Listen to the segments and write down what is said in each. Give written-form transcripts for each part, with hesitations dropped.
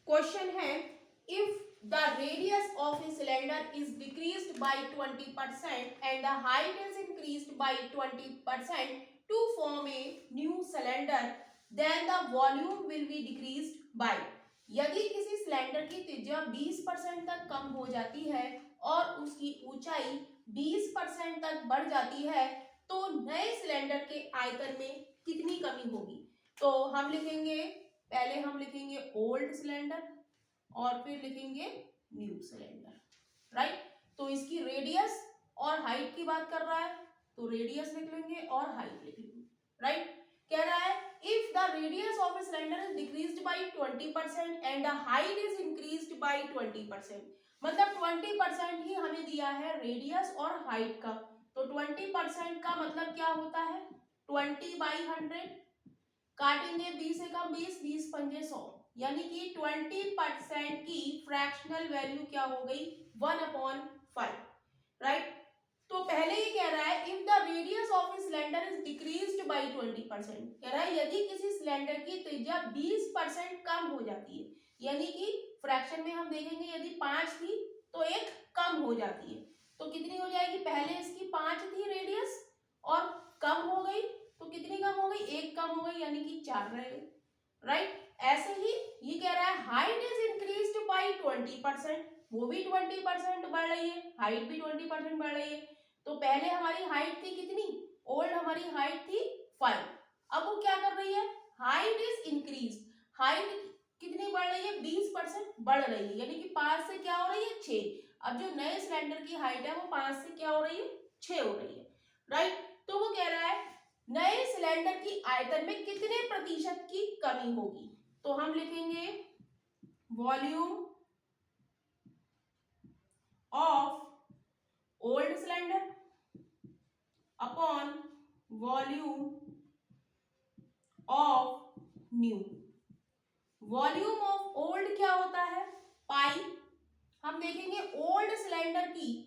Question है if the radius of a cylinder is decreased by 20% and the height is increased by 20% to form a new cylinder then the volume will be decreased by. यदि किसी cylinder की त्रिज्या 20% तक कम हो जाती है और उसकी ऊंचाई 20% तक बढ़ जाती है तो नए सिलेंडर के आयतन में कितनी कमी होगी। तो हम लिखेंगे, पहले हम लिखेंगे ओल्ड सिलेंडर और फिर लिखेंगे न्यू सिलेंडर, राइट। तो इसकी रेडियस और हाइट की बात कर रहा है तो रेडियस लिख लेंगे और हाइट लिख लेंगे, राइट। कह रहा है if the radius of a cylinder is decreased by 20% and the height is increased by 20%, मतलब 20% ही हमें दिया है रेडियस और हाइट का, तो 20% का मतलब क्या होता है 20/100, काटेंगे 20 से कम 20, 20 पंजे 100, यानी कि 20% की फ्रैक्शनल वैल्यू क्या हो गई 1/5, राइट। तो पहले ही कह रहा है if the radius of a cylinder is decreased by 20%, कह रहा है यदि किसी सिलेंडर की त्रिज्या 20% कम हो जाती है, यानी कि फ्रैक्शन में हम देखेंगे यदि 5 थी तो 1 कम हो जाती है, तो कितनी हो जाएगी, पहले इसकी 5 थी रेडियस और कम हो गई तो कितनी कम हो गई, 1 कम हो गई यानी कि 4 रह गई, राइट। ऐसे ही ये कह रहा है हाइट इज इंक्रीज्ड बाय 20%, वो भी 20% बढ़ रही है, हाइट भी 20% बढ़ रही है। तो पहले हमारी हाइट थी कितनी, ओल्ड हमारी हाइट थी 5, अब वो क्या कर रही है हाइट इज इंक्रीज, हाइट कितनी बढ़ रही है 20% बढ़ रही है, यानी कि 5 से क्या हो रही है 6, अब जो नए सिलेंडर की हाइट है वो 5 से क्या हो रही है 6 हो रही है, राइट। तो वो कह रहा है नए सिलेंडर की आयतन में कितने प्रतिशत की कमी होगी, तो हम लिखेंगे volume of old cylinder upon volume of new. Volume of old क्या होता है पाई, हम देखेंगे ओल्ड सिलेंडर की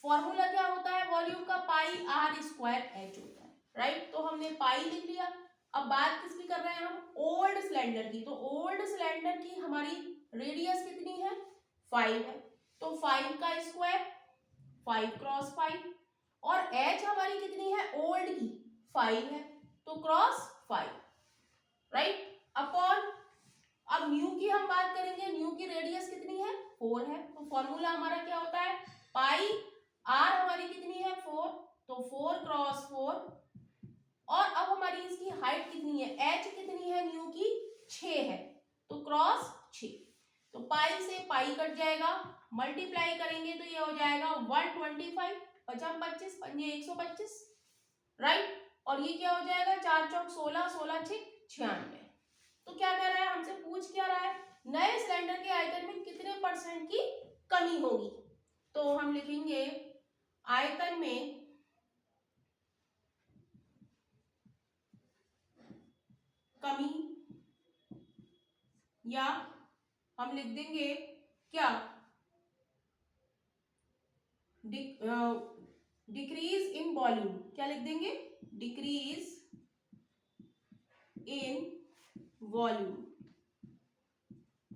फॉर्मूला क्या होता है वॉल्यूम का, पाई आर स्क्वायर एच होता है, राइट। तो हमने पाई लिख लिया। अब बात किसकी कर रहे हैं हम, ओल्ड सिलेंडर की, तो ओल्ड सिलेंडर की हमारी रेडियस कितनी है 5 है, तो 5 का स्क्वायर 5 क्रॉस 5, और एच हमारी कितनी है ओल्ड की 5 है तो क्रॉस 5, राइट, अपॉन अब न्यू की हम बात करेंगे, न्यू की रेडियस कितनी है 4 है, तो फॉर्मूला हमारा क्या होता है पाई आर हमारी कितनी है 4, तो 4 क्रॉस 4, और अब हमारी इसकी हाइट कितनी है एच कितनी है न्यू की 6 है तो क्रॉस 6, तो पाई से पाई कट जाएगा, मल्टीप्लाई करेंगे तो ये हो जाएगा 125, 55 25 पंजे 125, राइट। और ये क्या हो जाएगा 4 चौक 16, 16 6 96। तो क्या कह रहा है हमसे, पूछ क्या रहा है नए सिलेंडर के आयतन में कितने परसेंट की कमी होगी, तो हम लिखेंगे आयतन में कमी, या हम लिख देंगे क्या डिक्रीज इन वॉल्यूम, क्या लिख देंगे डिक्रीज इन वॉल्यूम,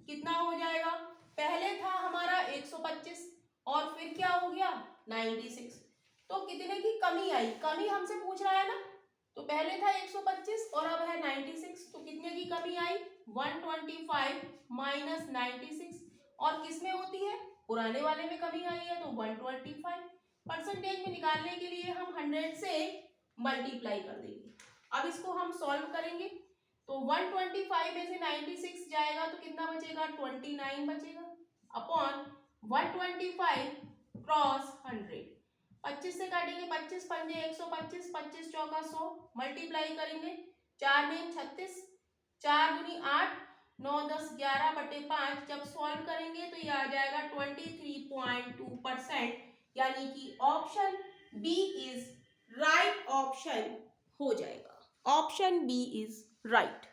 कितना हो जाएगा, पहले था हमारा 125 और फिर क्या हो गया 96, तो कितने की कमी आई, कमी हमसे पूछ रहा है ना, तो पहले था 125 और अब है 96, तो कितने की कमी आई 125 माइनस 96, और किस में होती है पुराने वाले में कमी आई है तो 125, परसेंटेज में निकालने के लिए हम 100 से मल्टीप्लाई कर देंगे। अब इसको हम सॉल्व करेंगे तो 125 में से 96 जाएगा तो कितना बचेगा 29 बचेगा, अपॉन 125 क्रॉस 100, 25 से काटेंगे 25 पंजे 125, 25 चौका 100, मल्टीप्लाई करेंगे 4 में 36, 4 दूनी 8, 9 10 11 बटे 5, जब सॉल्व करेंगे तो ये आ जाएगा 23.2%, यानी कि option B is right option हो जाएगा, ऑप्शन बी इज राइट।